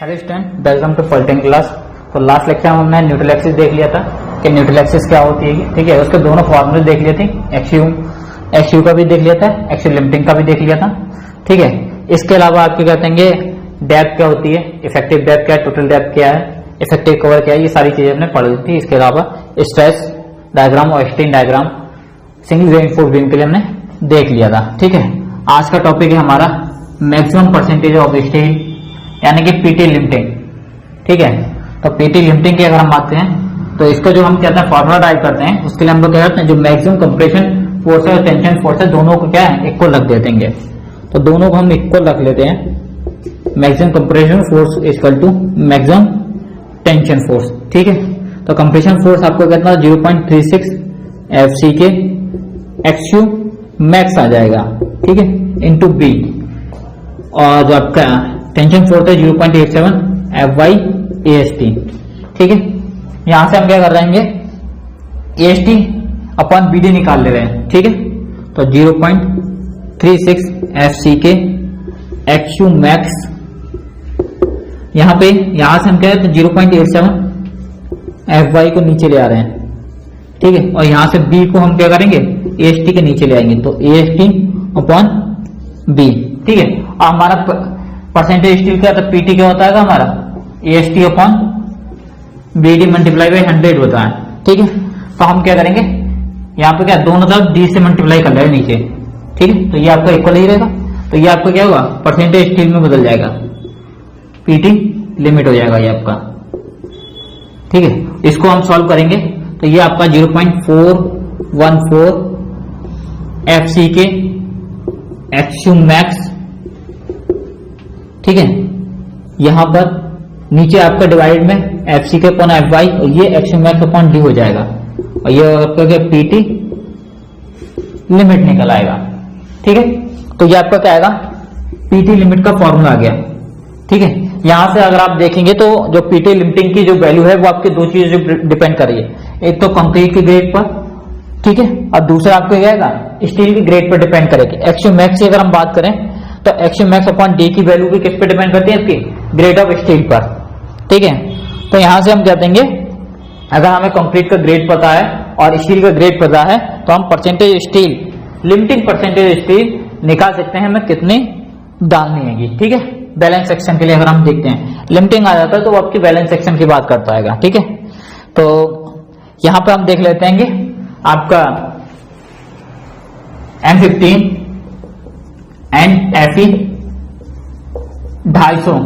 Hello student, welcome to polytechnic class. तो last lecture में हमने न्यूट्रल एक्सिस देख लिया था कि न्यूट्रल एक्सिस क्या होती है। ठीक है, उसके दोनों फॉर्मूले देख लिए थे। एक्सयू का भी देख लिया था, एक्सयू लिमिटिंग का भी देख लिया था। ठीक है, इसके अलावा आपके कहते हैं डेप्थ क्या होती है, इफेक्टिव डेप्थ क्या है, टोटल डेप्थ क्या है, इफेक्टिव कवर क्या है, ये सारी चीजें हमने पढ़ ली थी। इसके अलावा स्ट्रेस डायग्राम और strain diagram single reinforced beam के लिए हमने देख लिया था। ठीक है, आज का टॉपिक है हमारा मैक्सिमम परसेंटेज ऑफ स्टील यानी कि पीटी लिमिटिंग। ठीक है, तो पीटी लिमिटिंग की अगर हम बात करें तो इसको जो हम कहते हैं फॉर्मूला टाइप करते हैं, उसके लिए हम लोग क्या करते हैं, जो मैक्सिमम कंप्रेशन फोर्स है और टेंशन फोर्स है दोनों को क्या है इक्वल रख देते हैं। तो दोनों को हम इक्वल रख लेते हैं। Maximum compression force equal to maximum tension force. ठीक है, तो कंप्रेशन फोर्स आपको कितना 0.36 FC के एक्सयू मैक्स आ जाएगा। ठीक है, इंटू बी, और जो आपका टेंशन फोर्स है 0.87 FY AST। ठीक है, यहां से हम क्या कर देंगे, AST अपॉन BD निकाल ले रहे हैं। ठीक है, तो 0.36 FC के एक्सयू मैक्स यहां से हम क्या है तो 0.87 FY को नीचे ले आ रहे हैं। ठीक है, और यहां से B को हम क्या करेंगे AST के नीचे ले आएंगे, तो AST अपॉन B। ठीक है, और हमारा परसेंटेज स्टील क्या था, पीटी क्या होता है हमारा AST upon BD multiply by 100 होता है। ठीक है, तो हम क्या करेंगे यहाँ पे क्या दोनों तरफ D से मल्टीप्लाई कर लेंगे नीचे। ठीक है, तो ये आपका इक्वल ही रहेगा, तो ये आपका क्या होगा परसेंटेज स्टील में बदल जाएगा, पीटी लिमिट हो जाएगा ये आपका। ठीक है, इसको हम सॉल्व करेंगे तो ये आपका 0.414 FC के एक्सयू मैक्स। ठीक है, यहां पर नीचे आपका डिवाइड में FC के अपॉन FY और ये एक्सयू मैक्स अपॉन D हो जाएगा, और ये आपका क्या पीटी लिमिट निकल आएगा। ठीक है, तो ये आपका क्या आएगा पीटी लिमिट का फॉर्मूला आ गया। ठीक है, यहां से अगर आप देखेंगे तो जो पीटी लिमिटिंग की जो वैल्यू है वो आपकी दो चीजें डिपेंड कर रही है, एक तो कंक्रीट के ग्रेड पर, ठीक है, और दूसरा आपको क्या आएगा स्टील के ग्रेड पर डिपेंड करेगी। एक्सयू मैक्स की अगर हम बात करें तो एक्सयू मैक्स अपॉन डी की वैल्यू भी किस पे डिपेंड करती है, आपकी ग्रेड ऑफ स्टील पर। ठीक है, तो यहां से हम क्या देंगे, अगर हमें कंक्रीट का ग्रेड पता है और स्टील का ग्रेड पता है तो हम percentage steel limiting percentage steel निकाल सकते हैं हमें कितनी डालनी है। ठीक है, बैलेंस सेक्शन के लिए अगर हम देखते हैं लिमिटिंग आ जाता है तो वो आपकी बैलेंस सेक्शन की बात करता है। ठीक है, तो यहां पे हम देख लेते हैं आपका M15 एंड FE 250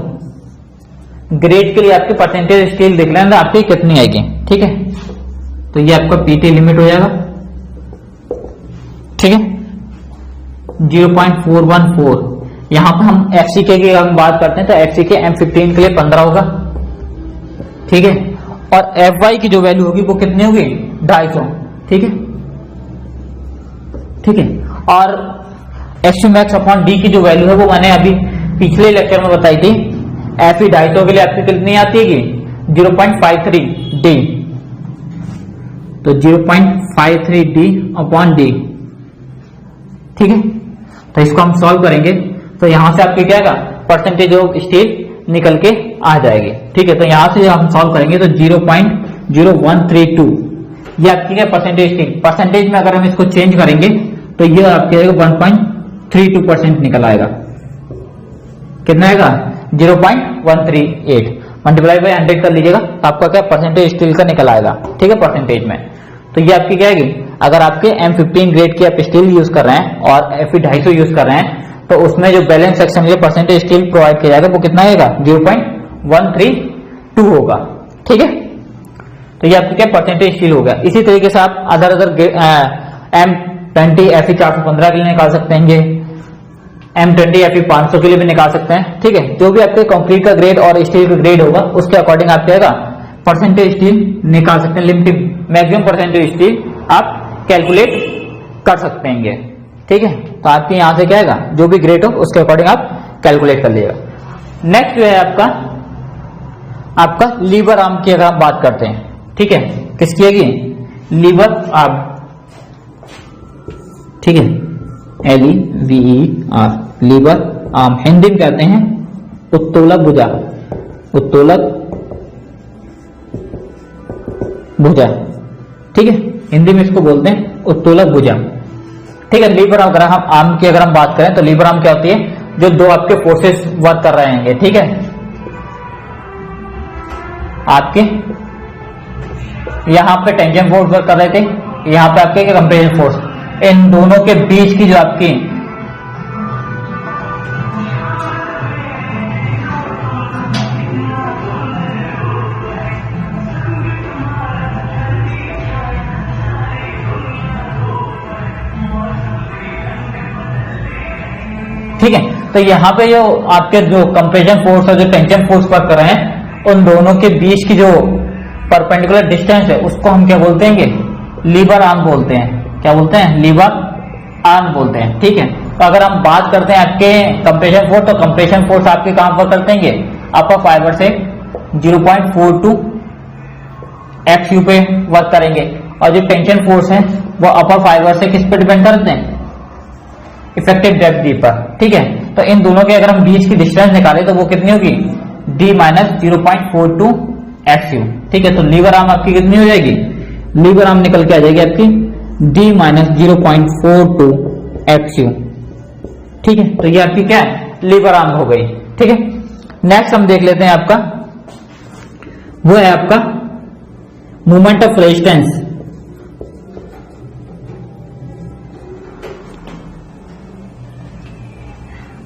ग्रेड के लिए आपकी परसेंटेज स्टील देख लेंगे आपकी कितनी आएगी। ठीक है, तो ये आपका पीटी लिमिट हो जाएगा। ठीक है, 0.414। यहां पे हम FC की हम बात करते हैं तो FC के M15 के लिए 15 होगा। ठीक है, और FY की जो वैल्यू होगी वो कितनी होगी 250। ठीक है, ठीक है, और एक्सयू मैक्स अपॉन डी की जो वैल्यू है वो मैंने अभी पिछले लेक्चर में बताई थी। FE 250 के लिए आपकी कितनी आती है 0.53 D, तो 0.53 D अपॉन D। ठीक है, तो इसको हम सॉल्व करेंगे तो यहां से आपकी क्या आएगा परसेंटेज ऑफ स्टील निकल के आ जाएगी। ठीक है, तो यहां से हम सॉल्व करेंगे तो 0.0132 ये आपकी क्या परसेंटेज स्टील, परसेंटेज में अगर हम इसको चेंज करेंगे तो ये आपके 1.32% निकल आएगा। कितना आएगा 0.138 मल्टीप्लाई बाई 100 कर लीजिएगा तो आपका क्या परसेंटेज स्टील का निकल आएगा। ठीक है, परसेंटेज में तो ये आपकी क्या आएगी, अगर आपके M15 ग्रेड की आप स्टील यूज कर रहे हैं और FE 250 यूज कर रहे हैं तो उसमें जो बैलेंस सेक्शन के लिए परसेंटेज स्टील प्रोवाइड किया जाएगा वो कितना आएगा 0.132 होगा। ठीक है, तो ये आपकी क्या परसेंटेज स्टील हो गया। इसी तरीके से आप अदर M20 FE 415 के लिए निकाल सकते हैं, M20 FE 500 के लिए भी निकाल सकते हैं। ठीक है, जो भी आपके कंक्रीट का ग्रेड और स्टील का ग्रेड होगा उसके अकॉर्डिंग आप क्या परसेंटेज स्टील निकाल सकते हैं, लिमिटिंग मैक्सिमम परसेंटेज स्टील आप कैलकुलेट कर सकते हैं। ठीक है, तो आपके यहां से क्या आएगा जो भी ग्रेड हो उसके अकॉर्डिंग आप कैलकुलेट कर लीजिएगा। नेक्स्ट जो है आपका लीवर आर्म की अगर आप बात करते हैं। ठीक है, किसकी है लीवर आर्म। ठीक है, LEVER लीवर आर्म, हिंदी में कहते हैं उत्तोलक भुजा, उत्तोलक भुजा, ठीक है, हिंदी में इसको बोलते हैं उत्तोलक भुजा, ठीक है। लीवर अगर हम आर्म की अगर हम बात करें तो लीवर आर्म क्या होती है, जो दो आपके फोर्सेस वर्क कर रहे हैं, ठीक है, आपके यहां पे टेंशन फोर्स वर्क कर रहे थे, यहां पे आपके कंप्रेशन फोर्स, इन दोनों के बीच की जो आपकी ठीक है, तो यहाँ पे जो आपके जो कंप्रेशन फोर्स और जो टेंशन फोर्स वर्क कर रहे हैं, उन दोनों के बीच की जो परपेंडिकुलर डिस्टेंस है उसको हम क्या बोलते हैं, लीवर आर्म बोलते हैं। क्या बोलते हैं? लीवर आर्म बोलते हैं, ठीक है। तो अगर हम बात करते हैं आपके कंप्रेशन फोर्स, तो कंप्रेशन फोर्स आपके कहां पर करते हैं, अपर फाइबर से 0.42 XU पे वर्क करेंगे, और जो टेंशन फोर्स है वो अपर फाइबर से किस पे डिपेंड करते हैं, इफेक्टिव डेप्थ डी पर, ठीक है। तो इन दोनों के अगर हम बीच की डिस्टेंस निकालें तो वो कितनी होगी, D माइनस 0.42 XU, ठीक है। तो लीवर आर्म आपकी कितनी हो जाएगी, लीवर आर्म निकल के आ जाएगी आपकी D माइनस 0.42 XU, ठीक है। तो ये आपकी क्या है, लीवर आर्म हो गई, ठीक है। नेक्स्ट हम देख लेते हैं आपका, वो है आपका movement of resistance.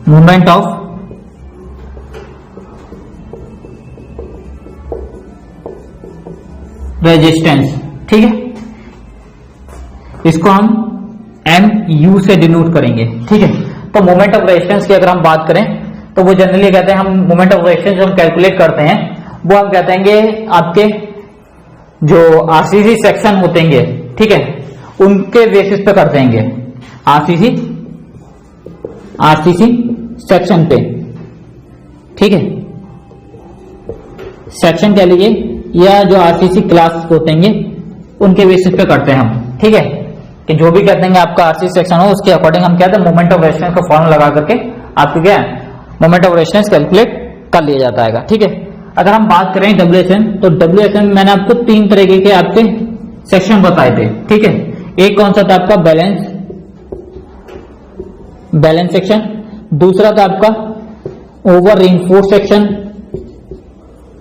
Movement of resistance, ठीक है, इसको हम MU से डिनोट करेंगे, ठीक है। तो मूवमेंट ऑफ रेजिस्टेंस की अगर हम बात करें तो वो जनरली कहते हैं, हम मूवमेंट ऑफ रेजिस्टेंस जो हम कैलकुलेट करते हैं वो हम कहते हैं आपके जो RCC सेक्शन होते हैं, ठीक है, उनके बेसिस पे करते हैं, RCC सेक्शन पे, ठीक है, सेक्शन कह लीजिए, या जो RCC क्लास होते हैं उनके बेसिस पे करते हैं हम, ठीक है, कि जो भी कहते हैं आपका RCC सेक्शन हो उसके अकॉर्डिंग हम कहते हैं मोमेंट ऑफ रेजिस्टेंस का फॉर्मूला लगा करके आपको क्या है, मोमेंट ऑफ रेजिस्टेंस कैलकुलेट कर लिया जाता है, ठीक है। अगर हम बात करें WSN, तो WSN मैंने आपको 3 तरीके के आपके सेक्शन बताए थे, ठीक है। एक कौन सा था आपका, बैलेंस सेक्शन, दूसरा था आपका over reinforce section,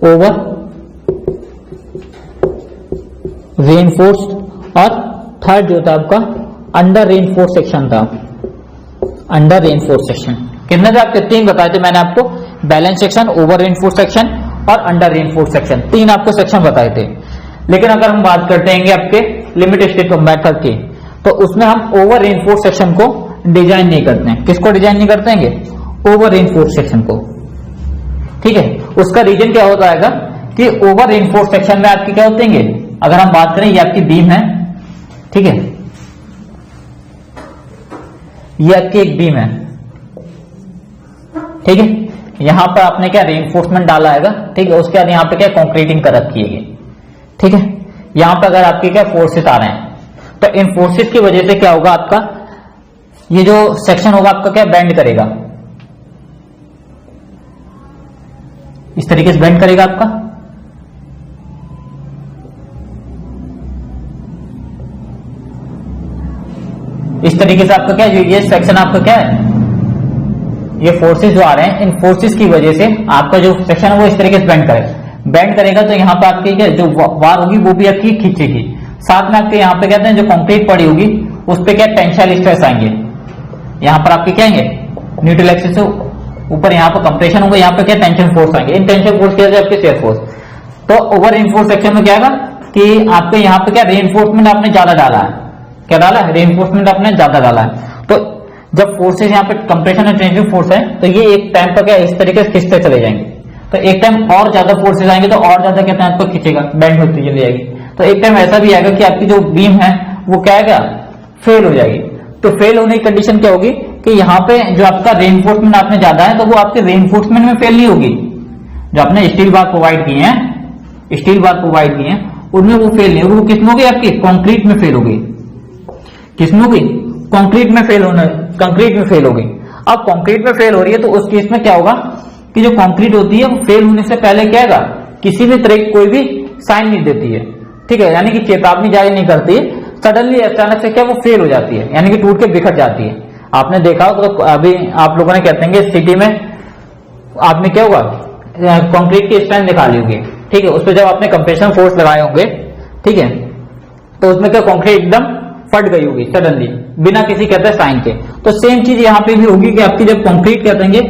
over reinforced, और थर्ड जो था आपका अंडर रीइंफोर्स सेक्शन था, अंडर रीइंफोर्स सेक्शन। कितने थे आपके, 3 बताए थे मैंने आपको, balance section, over reinforce section और अंडर रीइंफोर्स सेक्शन, 3 आपको सेक्शन बताए थे। लेकिन अगर हम बात करते हैं आपके लिमिट स्टेट मेथड की, तो उसमें हम ओवर रीइंफोर्स सेक्शन को डिजाइन नहीं करते हैं। किसको डिजाइन नहीं करते हैं, ओवर रीइंफोर्स सेक्शन को, ठीक है। उसका रीजन क्या होता है कि ओवर रीइंफोर्स सेक्शन में आपकी क्या होते हैं, अगर हम बात करें ये आपकी बीम है, ठीक है, ये आपकी एक बीम है, ठीक है, यहां पर आपने क्या रीइंफोर्समेंट डाला है, ठीक है, उसके बाद यहां पे क्या कंक्रीटिंग कर रखी है, ठीक है। यहां पर अगर आपके क्या फोर्सेस आ रहे हैं, तो इन फोर्सेस की वजह से क्या होगा, आपका ये जो सेक्शन होगा आपका क्या बेंड करेगा, इस तरीके से बेंड करेगा आपका, इस तरीके से आपका क्या, ये सेक्शन आपका क्या है, ये फोर्सेस जो आ रहे हैं, इन फोर्सेस की वजह से आपका जो सेक्शन है वो इस तरीके से बेंड करेगा। तो यहाँ पे आपकी क्या जो वार होगी वो भी आपकी खींचेगी, साथ में आपके यहाँ पे कहते हैं जो कंक्रीट पड़ी होगी उस पे क्या टेंसाइल स्ट्रेस आएंगे, यहाँ पर आपके क्या आएंगे, न्यूट्रल एक्सिस से ऊपर यहाँ पर कंप्रेशन होगा, यहाँ पे क्या टेंशन फोर्स आएंगे, इन टेंशन फोर्स की वजह से आपके शियर फोर्स। तो ओवर रीइंफोर्स सेक्शन में क्या होगा कि आपके यहाँ पे क्या रीइंफोर्समेंट आपने ज्यादा डाला है, क्या डाला है, रीइंफोर्समेंट आपने ज्यादा डाला है। तो जब फोर्सेस यहाँ पे कंप्रेशन और टेंशन फोर्स है, तो ये एक टाइम पर क्या इस तरीके से खिंचते चले जाएंगे, तो एक टाइम और ज्यादा फोर्सेस आएंगे तो और ज्यादा कहते हैं आपको खींचेगा, बेंड होती चली जाएगी। तो एक टाइम ऐसा भी आएगा कि आपकी जो बीम है वो क्या आएगा, फेल हो जाएगी। तो फेल होने की कंडीशन क्या होगी कि यहाँ पे जो आपका रीइंफोर्समेंट आपने ज्यादा है, तो वो आपके रीइंफोर्समेंट में फेल नहीं होगी, जो आपने स्टील बार प्रोवाइड किए हैं, उनमें वो फेल नहीं होगी, वो किसमें होगी, आपकी कंक्रीट में फेल होगी, किसमें होगी, कंक्रीट में फेल होगी। अब कंक्रीट में फेल हो रही है तो उस केस में क्या होगा कि जो कंक्रीट होती है वो फेल होने से पहले क्या है, किसी भी तरह की कोई भी साइन नहीं देती है, ठीक है, यानी कि चेतावनी जारी नहीं करती है। सडनली अचानक से क्या वो फेल हो जाती है, यानी कि टूट के बिखर जाती है। आपने देखा हो तो अभी आप लोगों ने कहते हैं कि सिटी में आपने क्या होगा, कंक्रीट की स्ट्रेंथ निकाली होगी, ठीक है, उस पर जब आपने कंप्रेशन फोर्स लगाए होंगे, ठीक है, तो उसमें क्या कंक्रीट एकदम फट गई होगी सडनली बिना किसी कहते हैं साइन के। तो सेम चीज यहाँ पे भी होगी कि आपकी जब कंक्रीट कहते हैं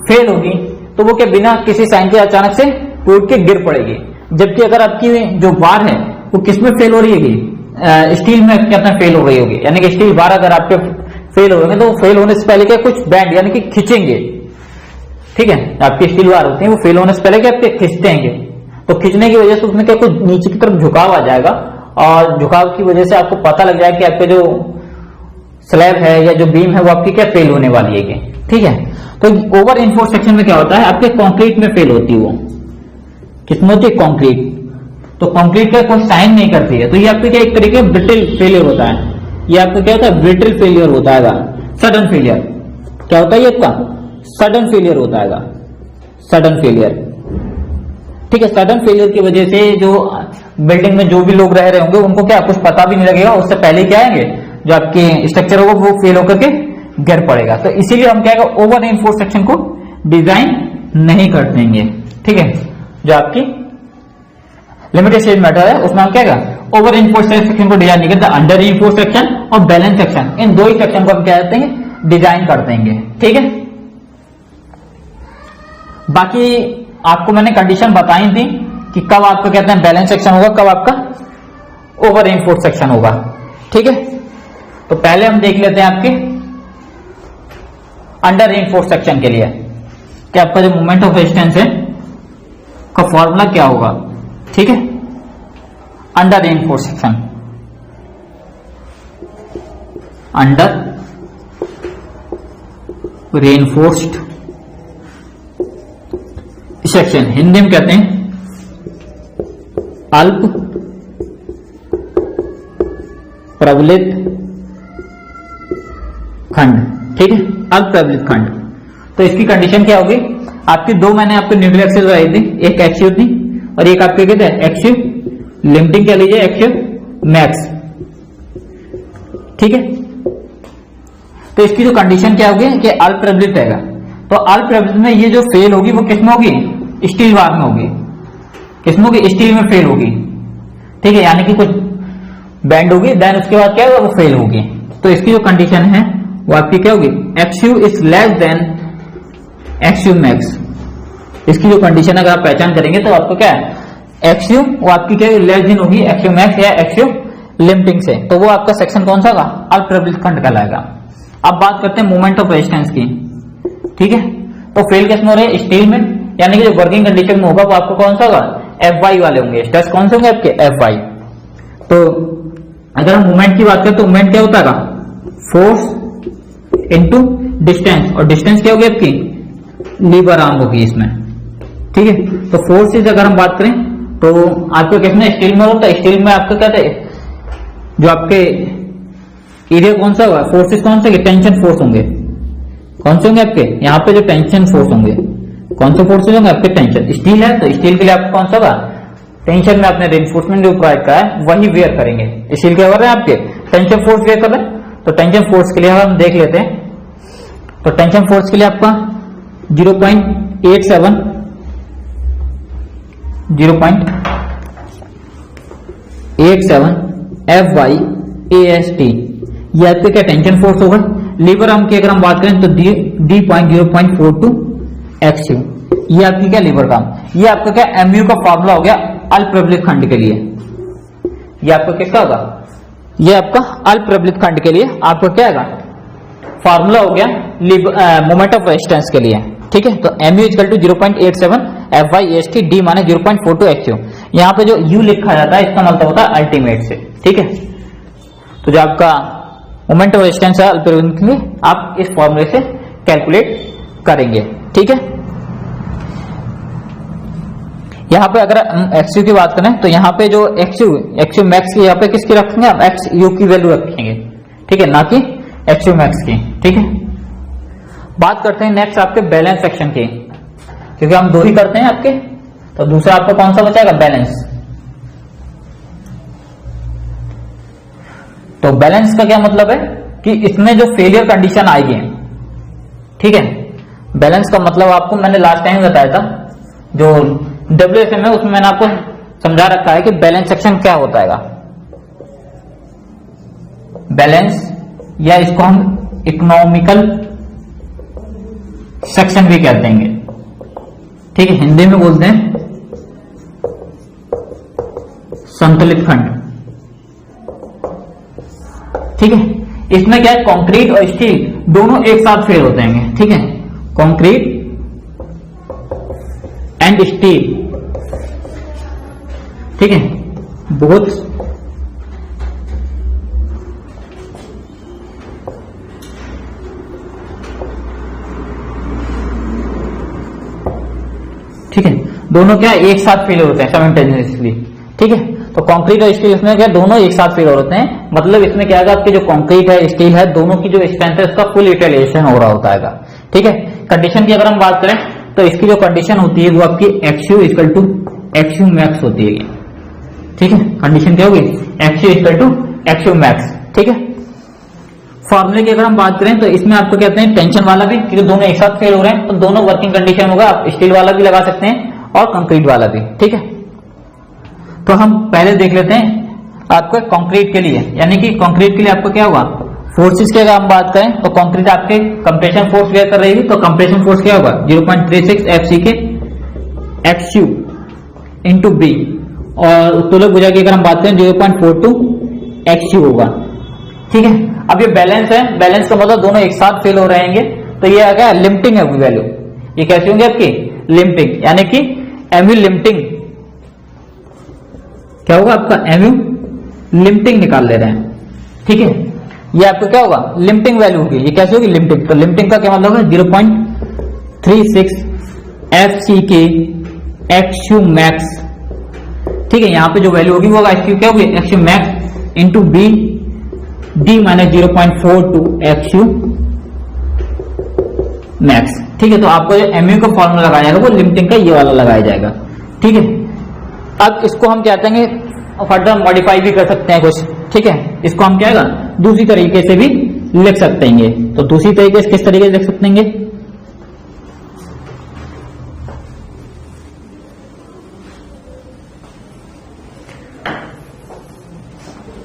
फेल होगी तो वो क्या बिना किसी साइन के अचानक से टूट के गिर पड़ेगी। जबकि अगर आपकी जो बार है वो किसमें फेल हो रही है, स्टील में कहते हैं फेल हो रही होगी, यानी कि स्टील बार अगर आपके फेल हो रहे तो फेल होने से पहले क्या कुछ बैंड यानी कि खींचेंगे, ठीक है, आपकी स्टील बार होती है वो फेल होने से पहले क्या आपके खींचते हैं, तो खींचने की वजह से उसमें क्या कुछ नीचे की तरफ झुकाव आ जाएगा और झुकाव की वजह से आपको पता लग जाएगा कि आपके जो स्लैब है या जो बीम है वो आपकी क्या फेल होने वाली है, ठीक है। तो ओवर इनफोर्स सेक्शन में क्या होता है, आपके कंक्रीट में फेल होती है, वो किसमें होती है, कंक्रीट। तो कंक्रीट का कोई साइन नहीं करती है, तो ये आपके क्या एक तरीके का ब्रिटल फेलियर होता है, ये आपका क्या होता है, ब्रिटल फेलियर होता है, सडन फेलियर। क्या होता है ये आपका सडन फेलियर होता है, सडन फेलियर, ठीक है। सडन फेलियर की वजह से जो बिल्डिंग में जो भी लोग रह रहे होंगे उनको क्या कुछ पता भी नहीं लगेगा, उससे पहले क्या आएंगे जो आपके स्ट्रक्चर होगा वो फेल होकर के गिर पड़ेगा। तो इसीलिए हम क्या ओवर इनफोर्स सेक्शन को डिजाइन नहीं कर देंगे, ठीक है। जो आपकी लिमिटेड स्टेज मेथड है उसमें हम क्या ओवर इनफोर्स सेक्शन को डिजाइन नहीं करते, अंडर इनफोर्स सेक्शन और बैलेंस सेक्शन, इन दो ही सेक्शन को हम क्या करते हैं डिजाइन कर देंगे, ठीक है। बाकी आपको मैंने कंडीशन बताई थी कि कब आपको कहते हैं बैलेंस सेक्शन होगा, कब आपका ओवर इनफोर्स सेक्शन होगा, ठीक है। तो पहले हम देख लेते हैं आपके अंडर इनफोर्स सेक्शन के लिए कि आपका जो मोमेंट ऑफ रेजिस्टेंस है का फॉर्मूला क्या होगा, ठीक है। Under enforce section, under reinforced section, Hindi में कहते हैं अल्प प्रबलित खंड, ठीक है, अल्प प्रबलित खंड। तो इसकी कंडीशन क्या होगी, आपकी दो मैंने आपको न्यूट्रल एक्सिस बताई थी, एक एक्सियो थी और एक आपके कहते हैं एक्सियो लिमिटिंग कह लीजिए, एक्सियो मैक्स, ठीक है। तो इसकी जो कंडीशन क्या होगी कि अल्प प्रबलित रहेगा, तो अल्प प्रबलित में ये जो फेल होगी वो किसमें होगी, स्टील बार में होगी, किसमें होगी, स्टील में फेल होगी, ठीक है, यानी कि कुछ बैंड होगी, देन उसके बाद क्या होगा वो फेल होगी। तो इसकी जो कंडीशन है वो आपकी क्या होगी, x u is less than x u max. इसकी जो कंडीशन अगर आप पहचान करेंगे तो आपको क्या है, एक्सयू वो आपकी क्या लेस देन होगी एक्सयू मैक्स या एक्सयू लिमिटिंग से, तो वो आपका सेक्शन कौन सा होगा, अल्प प्रबलित खंड कहलाएगा। अब बात करते हैं मोमेंट ऑफ रेजिस्टेंस की, ठीक है। तो फेल किसमें हो रहे हैं, स्टील में, यानी कि जो वर्किंग कंडीशन में होगा वो आपको कौन सा होगा, Fy वाले होंगे, स्ट्रेस कौन से होंगे आपके Fy। तो अगर हम मूवमेंट की बात करें तो मूवमेंट क्या होता है, फोर्स इनटू डिस्टेंस, और डिस्टेंस क्या होगी आपकी, लीवर आर्म होगी इसमें, ठीक है। तो फोर्सेज अगर हम बात करें तो आपको किसमें, स्टील में होता है, स्टील में आपको क्या है जो आपके एरिया कौन सा होगा, फोर्सेज कौन से, टेंशन फोर्स होंगे, कौन से होंगे आपके यहाँ पे जो टेंशन फोर्स होंगे, कौन से फोर्सेज होंगे आपके, टेंशन। स्टील है तो स्टील के लिए आपको कौन सा होगा, टेंशन में आपने रेनफोर्समेंट जो प्रोवाइड करा है वही वेयर करेंगे। स्टील क्या कर रहे हैं आपके टेंशन फोर्स वेयर कर रहे हैं, तो टेंशन फोर्स के लिए हम देख लेते हैं। तो टेंशन फोर्स के लिए आपका 0.87 FyAST, ये आपके क्या टेंशन फोर्स होगा। लीवर आर्म की अगर हम बात करें तो D.0.42 एक्सयू, ये आपकी क्या लीवर का, ये आपका क्या एमयू का फॉर्मूला हो गया अल्प प्रबलित खंड के लिए। ये आपका किसका होगा, ये आपका अल्प प्रबलित खंड के लिए आपका क्या होगा फॉर्मूला हो गया मोमेंट ऑफ रेजिस्टेंस के लिए, ठीक है। तो mu equal to 0.87 FyAST, D माने 0.42 एक्सयू। यहाँ पे जो यू लिखा जाता है इसका मतलब होता है अल्टीमेट से, ठीक है। तो जो आपका मोमेंट ऑफ रेजिस्टेंस है अल्प प्रबलित के लिए आप इस फॉर्मूले से कैलकुलेट करेंगे, ठीक है। यहाँ पे अगर हम एक्सयू की बात करें तो यहाँ पे जो एक्सयू मैक्स की यहाँ पे किसकी रखेंगे, हम एक्स यू की वैल्यू रखेंगे, ठीक है, ना कि एक्सयू मैक्स की, ठीक है। बात करते हैं नेक्स्ट आपके बैलेंस सेक्शन की। क्योंकि हम 2 ही करते हैं आपके। तो दूसरा आपका कौन सा बचाएगा, बैलेंस। तो बैलेंस का क्या मतलब है कि इसमें जो फेलियर कंडीशन आएगी, ठीक है, बैलेंस का मतलब आपको मैंने लास्ट टाइम बताया था, जो WFM है उसमें मैंने आपको समझा रखा है कि बैलेंस सेक्शन क्या होता है। बैलेंस या इसको हम इकोनॉमिकल सेक्शन भी कहते हैं, ठीक है, हिंदी में बोलते हैं संतुलित खंड, ठीक है। इसमें क्या है, कंक्रीट और स्टील दोनों एक साथ फेल होते हैं, ठीक है, कंक्रीट एंड स्टील, ठीक है, बहुत ठीक है, दोनों क्या एक साथ फेल होते हैं साइमल्टेनियसली, ठीक है। तो कंक्रीट और स्टील इसमें क्या दोनों एक साथ फेल होते हैं, मतलब इसमें क्या है आपके जो कंक्रीट है स्टील है दोनों की जो स्ट्रेंथ है उसका फुल यूटिलाइजेशन हो रहा होता है, ठीक है। कंडीशन की अगर हम बात करें तो इसकी जो कंडीशन होती है वो आपकी एक्सयू इक्वल टू एक्सयू मैक्स होती है, ठीक है। कंडीशन क्या होगी, एक्सयू इक्वल टू एक्सयू मैक्स, ठीक है। फॉर्मूले की अगर हम बात करें तो इसमें आपको कहते हैं टेंशन वाला भी, क्योंकि दोनों एक साथ फेल हो रहे हैं तो दोनों वर्किंग कंडीशन होगा, आप स्टील वाला भी लगा सकते हैं और कंक्रीट वाला भी, ठीक है। तो हम पहले देख लेते हैं आपको कंक्रीट के लिए, यानी कि कंक्रीट के लिए आपको क्या होगा, फोर्सेस की अगर हम बात करें तो कंक्रीट आपके कंप्रेशन फोर्स क्या कर रहेगी, तो कंप्रेशन फोर्स क्या होगा 0.36 FC के एक्सयू इंटू बी, और उत्तोलक भुजा की अगर हम बात करें 0.42 एक्सयू होगा, ठीक है। अब ये बैलेंस है, बैलेंस का मतलब दोनों एक साथ फेल हो रहेंगे, तो ये आ गया लिमिटिंग है वैल्यू, ये कैसी होंगी आपकी लिमिटिंग, यानी कि एमयू लिमिटिंग क्या होगा आपका, एमयू लिमिटिंग निकाल ले रहे हैं, ठीक है। ये आपका क्या होगा लिमिटिंग वैल्यू होगी, ये कैसे होगी लिमिटिंग, तो लिमिटिंग का क्या मतलब है 0.36 FC के एक्सयू मैक्स, ठीक है। यहाँ पे जो वैल्यू होगी वो एक्सयू क्या होगी, x u max into b d minus 0.42 x u max, ठीक है। तो आपको जो एमयू का फॉर्मूला लगाया जाएगा वो लिमिटिंग का ये वाला लगाया जाएगा, ठीक है। अब इसको हम क्या कहेंगे, फर्दर मॉडिफाई भी कर सकते हैं कुछ, ठीक है। इसको हम क्या है दूसरी तरीके से भी लिख सकते हैं, तो दूसरी तरीके से किस तरीके से लिख सकते हैं,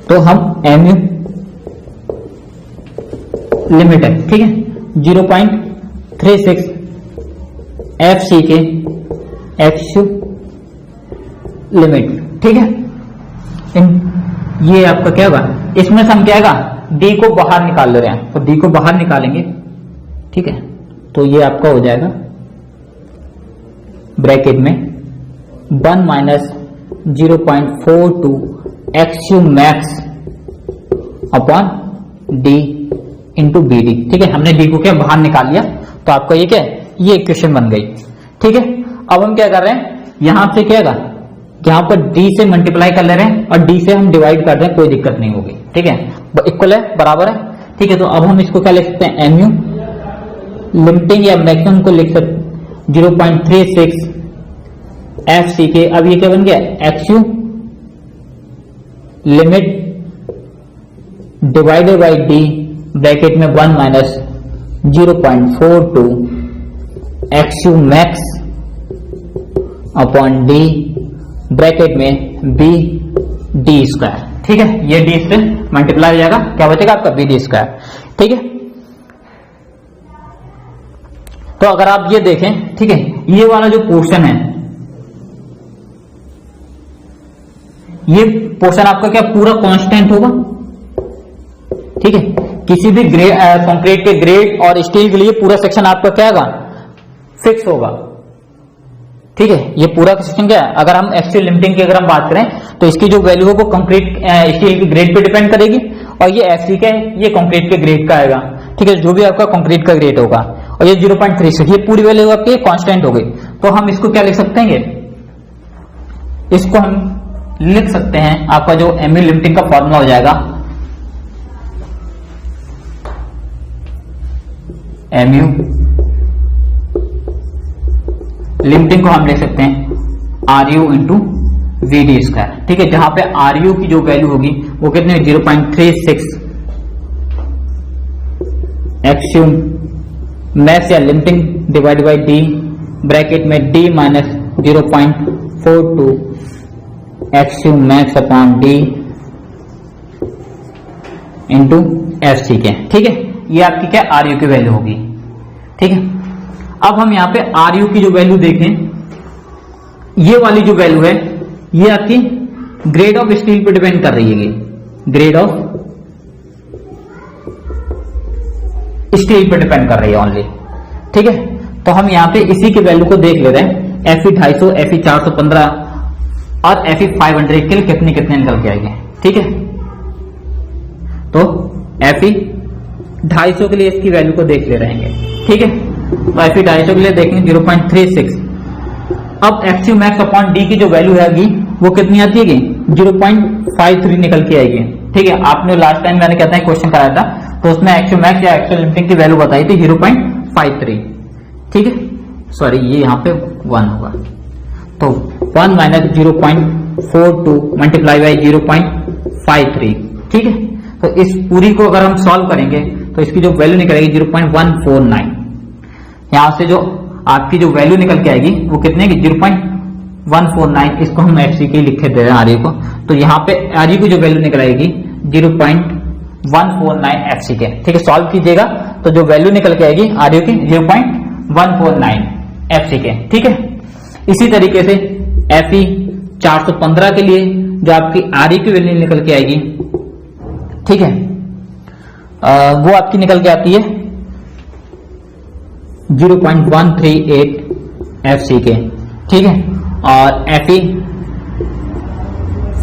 तो हम एमयू लिमिट है, ठीक है, 0.36 FC के एक्सयू लिमिट, ठीक है। ये आपका क्या होगा, इसमें से हम क्या होगा डी को बाहर निकाल ले रहे हैं, तो डी को बाहर निकालेंगे, ठीक है। तो ये आपका हो जाएगा ब्रैकेट में 1 minus 0.42 x u max upon D into b d, ठीक है। हमने डी को क्या बाहर निकाल लिया, तो आपका ये क्या है, ये इक्वेशन बन गई, ठीक है। अब हम क्या कर रहे हैं, यहां से क्या है, यहाँ पर डी से मल्टीप्लाई कर ले रहे हैं और डी से हम डिवाइड कर रहे हैं, कोई दिक्कत नहीं होगी, ठीक है, इक्वल है, बराबर है, ठीक है। तो अब हम इसको क्या लिख सकते हैं, एमयू लिमिटिंग या मैक्सिमम को लिख सकते 0.36 FC के, अब ये क्या बन गया x u limit divided by D bracket में 1 minus 0.42 x u max upon d bracket में बी डी स्क्वायर, ठीक है। ये डी से मल्टीप्लाई हो जाएगा, क्या बचेगा आपका बी डी स्क्वायर, ठीक है। तो अगर आप ये देखें, ठीक है, ये वाला जो पोर्शन है, ये पोर्शन आपका क्या पूरा कांस्टेंट होगा, ठीक है। किसी भी कंक्रीट के ग्रेड और स्टील के लिए पूरा सेक्शन आपका क्या होगा फिक्स होगा, ठीक है। ये पूरा सेक्शन क्या है, अगर हम एक्सयू लिमिटिंग की अगर हम बात करें तो इसकी जो वैल्यू है वो कंक्रीट स्टील के ग्रेड पे डिपेंड करेगी, और ये एफसी का है, ये कंक्रीट के ग्रेड का आएगा, ठीक है, जो भी आपका कंक्रीट का ग्रेड होगा, और ये 0.36 ये पूरी वैल्यू आपकी कांस्टेंट हो गई। तो हम इसको क्या लिख सकते हैं, इसको हम लिख सकते हैं, आपका जो एमयू लिमिटिंग का फॉर्मूला हो जाएगा एमयू लिमिटिंग को हम लिख सकते हैं R U into B D square, ठीक है, जहां पे आर यू की जो वैल्यू होगी वो कितनी 0.36 एक्सियम मैक्स या limiting divide by D bracket में D minus 0.42 X U max upon D into F C K, ठीक है। ये आपकी क्या आर यू की वैल्यू होगी, ठीक है। अब हम यहां पे आर यू की जो वैल्यू देखें, ये वाली जो वैल्यू है ये आपकी ग्रेड ऑफ स्टील पे डिपेंड कर रही है, ग्रेड ऑफ स्टील पे डिपेंड कर रही है ओनली, ठीक है। तो हम यहां पे इसी की वैल्यू को देख ले रहे हैं, एफ 250, एफ 415 और एफ 500 के लिए कितने कितने निकल के आएंगे, ठीक है। तो एफ 250 के लिए इसकी वैल्यू को देख ले रहे हैं, ठीक है। तो एफ 250 के लिए देखेंगे 0.36। अब एक्सियम मैक्स अपॉन डी की जो वैल्यू आएगी वो कितनी आती है 0.53 निकल के आएगी, ठीक है। आपने लास्ट टाइम मैंने कहता है क्वेश्चन कराया था तो उसमें एक्सियम मैक्स या एक्सियम लिमिटिंग की वैल्यू बताई थी 0.53, ठीक है। सॉरी ये यहाँ पे 1 होगा, तो 1 माइनस 0.42 मल्टीप्लाई बाई 0.53, ठीक है। तो इस पूरी को अगर हम सॉल्व करेंगे तो इसकी जो वैल्यू निकलेगी 0.149। यहां से जो आपकी जो वैल्यू निकल के आएगी वो कितने की 0.149, इसको हम एफ सी के लिखे दे रहे हैं आर यू को। तो यहाँ पे आर यू की जो वैल्यू निकल आएगी 0.149 एफ सी के, ठीक है। सॉल्व कीजिएगा तो जो वैल्यू निकल के आएगी आर यू की 0.149 एफ सी के, ठीक है। इसी तरीके से एफ ई 415 के लिए जो आपकी आर यू की वैल्यू निकल के आएगी, ठीक है, वो आपकी निकल के आती है 0.138 एफ सी के, ठीक है। और एफ ई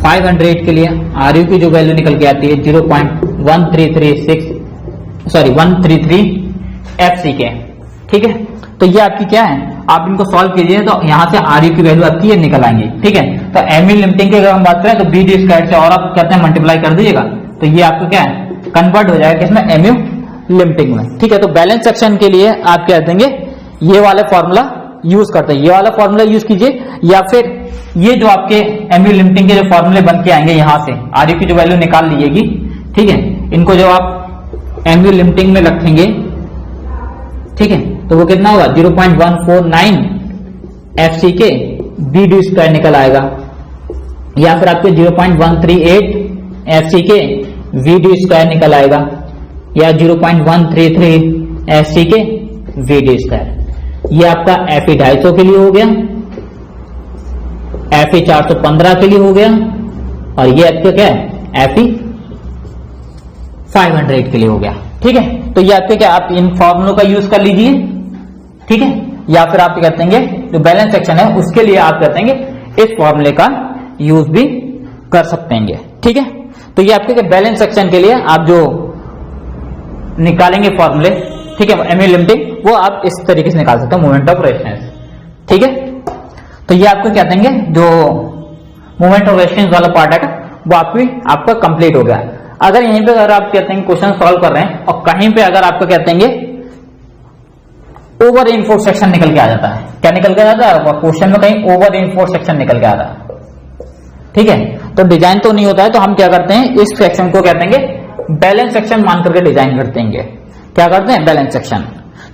500 के लिए आर यू की जो वैल्यू निकल के आती है 133 एफ सी के, ठीक है। तो ये आपकी क्या है, आप इनको सॉल्व कीजिए तो यहां से आर यू की वैल्यू आपकी ये निकल आएंगी, ठीक है। तो एम ई लिमिटिंग की अगर हम बात करें तो बी डी स्क्वायर से और आप कहते हैं मल्टीप्लाई कर दीजिएगा तो ये आपको क्या है कन्वर्ट हो जाएगा किसमें, एम यू लिमिटिंग में, ठीक है। तो बैलेंस सेक्शन के लिए आप क्या देंगे, ये वाला फॉर्मूला यूज करते हैं, ये वाला फॉर्मूला यूज कीजिए, या फिर ये जो आपके एम यू लिमिटिंग के जो फॉर्मूले बन के आएंगे यहां से आर यू की जो वैल्यू निकाल लीजिएगी, ठीक है। इनको जब आप एम यू लिमिटिंग में रखेंगे, ठीक है, तो वो कितना होगा 0.149 एफ सी के बी डी स्क्वायर निकल आएगा, या फिर आपके 0.138 एफ सी के वी डी स्क्वायर निकल आएगा, या 0.133 एफ सी के वी डी स्क्वायर। ये आपका एफ ई 250 के लिए हो गया, एफ ई 415 के लिए हो गया, और ये आपका क्या है एफ ई 500 के लिए हो गया, ठीक है। तो ये आपके क्या, आप इन फॉर्मूलों का यूज कर लीजिए, ठीक है, या फिर आप कहते हैं जो बैलेंस सेक्शन है उसके लिए आप कहते हैं इस फॉर्मूले का यूज भी कर सकते हैं, ठीक है। तो ये आपके बैलेंस सेक्शन के लिए आप जो निकालेंगे फॉर्मूले, ठीक है, एम यू लिमिटिंग, वो आप इस तरीके से निकाल सकते हो, मोमेंट ऑफ रेजिस्टेंस, ठीक है। तो ये आपको क्या देंगे, जो मोमेंट ऑफ रेजिस्टेंस वाला पार्ट है वो आपका कंप्लीट हो गया। अगर यहीं पे अगर आप कहते हैं क्वेश्चन सॉल्व कर रहे हैं और कहीं पे अगर आपको कहते हैं ओवर इनफोर्स सेक्शन निकल के आ जाता है, क्या निकल के आ जाता है क्वेश्चन में, कहीं ओवर इनफोर्स सेक्शन निकल के आता है, ठीक है, तो डिजाइन तो नहीं होता है, तो हम क्या करते हैं इस सेक्शन को कहते हैं बैलेंस सेक्शन मान करके डिजाइन करते हैं, क्या करते हैं बैलेंस सेक्शन।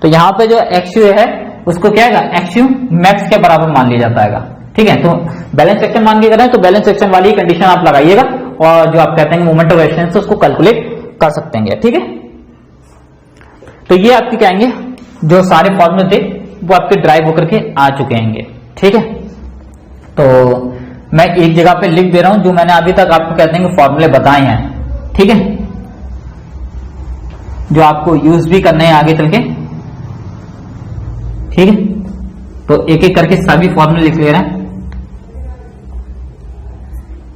तो यहाँ पे जो एक्सयू है उसको क्या है एक्सयू मैक्स के बराबर मान लिया जाता है, ठीक है। तो बैलेंस सेक्शन मान के करें तो बैलेंस सेक्शन वाली कंडीशन आप लगाइएगा और जो आप कहते हैं मोमेंट ऑफ रेजिस्टेंस उसको कैलकुलेट कर सकते हैं, ठीक है। तो ये आपके क्या आएंगे, जो सारे फॉर्मूले थे वो आपके ड्राइव होकर के आ चुके हैं, ठीक है। तो मैं एक जगह पे लिख दे रहा हूं जो मैंने अभी तक आपको कहते हैं फॉर्मूले बताए हैं, ठीक है, जो आपको यूज भी करने हैं आगे चल के, ठीक है। तो एक एक करके सभी फॉर्मूले लिख ले रहे हैं।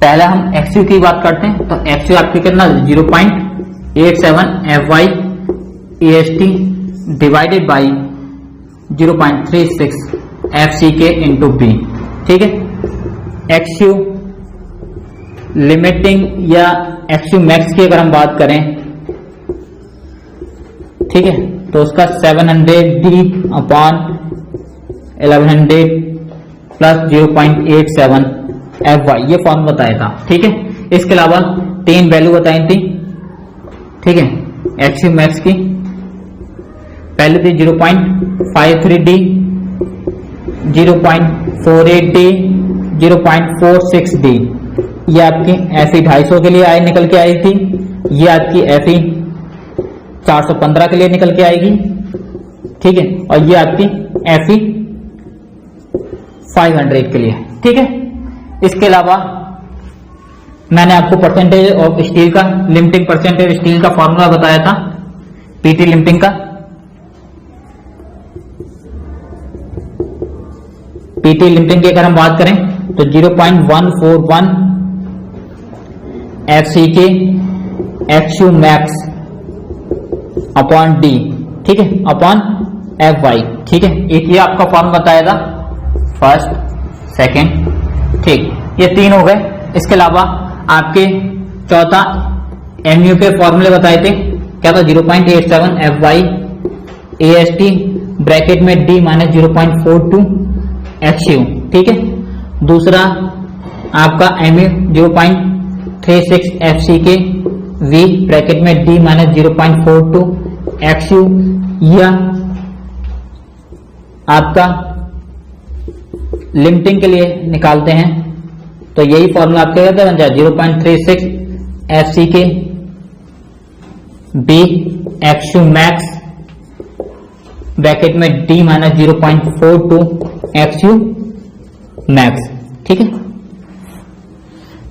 पहले हम एक्सयू की बात करते हैं, तो एक्सयू आपके कितना 0.87 FY AST divided by 0.36 FCK into B, ठीक है। एक्सयू लिमिटिंग या एक्सयू मैक्स की अगर हम बात करें, ठीक है, तो उसका 700D अपॉन 1100 प्लस 0.87 FY, ये फॉर्मूला बताया था। ठीक है, इसके अलावा 3 वैल्यू बताई थी। ठीक है, एक्सयू मैक्स की पहले थी 0.53D, 0.48D, 0.46D। ये आपकी FE 250 के लिए निकल के आई थी। ये आपकी FE 415 के लिए निकल के आएगी। ठीक है, और ये आपकी FE 500 के लिए। ठीक है, इसके अलावा मैंने आपको परसेंटेज ऑफ स्टील का, लिमिटिंग परसेंटेज स्टील का फॉर्मूला बताया था, PT लिमिटिंग का। PT लिमिटिंग की अगर हम बात करें तो 0.141 FCK XU max upon D, ठीक है, अपॉन FY। ठीक है, एक ये आपका फॉर्म बताया था, फर्स्ट, सेकंड। ठीक, ये 3 हो गए। इसके अलावा आपके चौथा MU के फॉर्मूले बताए थे, क्या था? 0.87 FY AST ब्रैकेट में D माइनस 0.42 XU। ठीक है, दूसरा आपका MU 0.36 FCK V ब्रैकेट में D माइनस 0.42 XU, या आपका लिमिटिंग के लिए निकालते हैं तो यही फॉर्मूला आपके बन जाए 0.36 FCK B XU max bracket में D माइनस 0.42 XU मैक्स। ठीक है,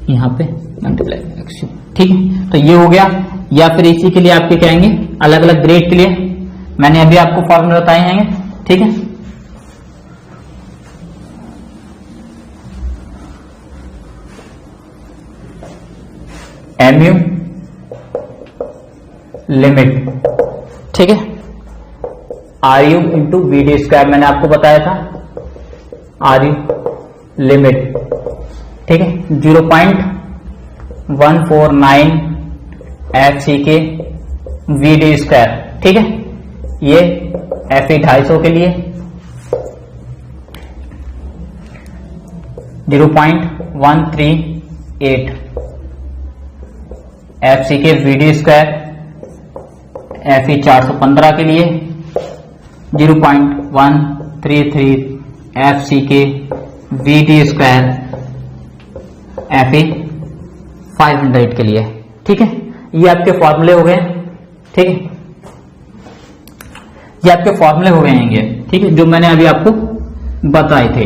यहां पे मल्टीप्लाई XU। ठीक है, तो ये हो गया। या फिर इसी के लिए आपके कहेंगे अलग अलग ग्रेड के लिए मैंने अभी आपको फॉर्मूला बताए हैं। ठीक है, MU लिमिट, ठीक है, RU इंटू VD स्क्वायर मैंने आपको बताया था, RU लिमिट। ठीक है, 0.149 FCK VD स्क्वायर। ठीक है, ये FE 250 के लिए 0.138 FCK VD स्क्वायर, FE 415 के लिए 0.133 FCK VD स्क्वायर, FE 500 के लिए। ठीक है, ये आपके फॉर्मूले हो गए। ठीक है, ये आपके फॉर्मूले हो गए हैं। ठीक है, जो मैंने अभी आपको बताए थे।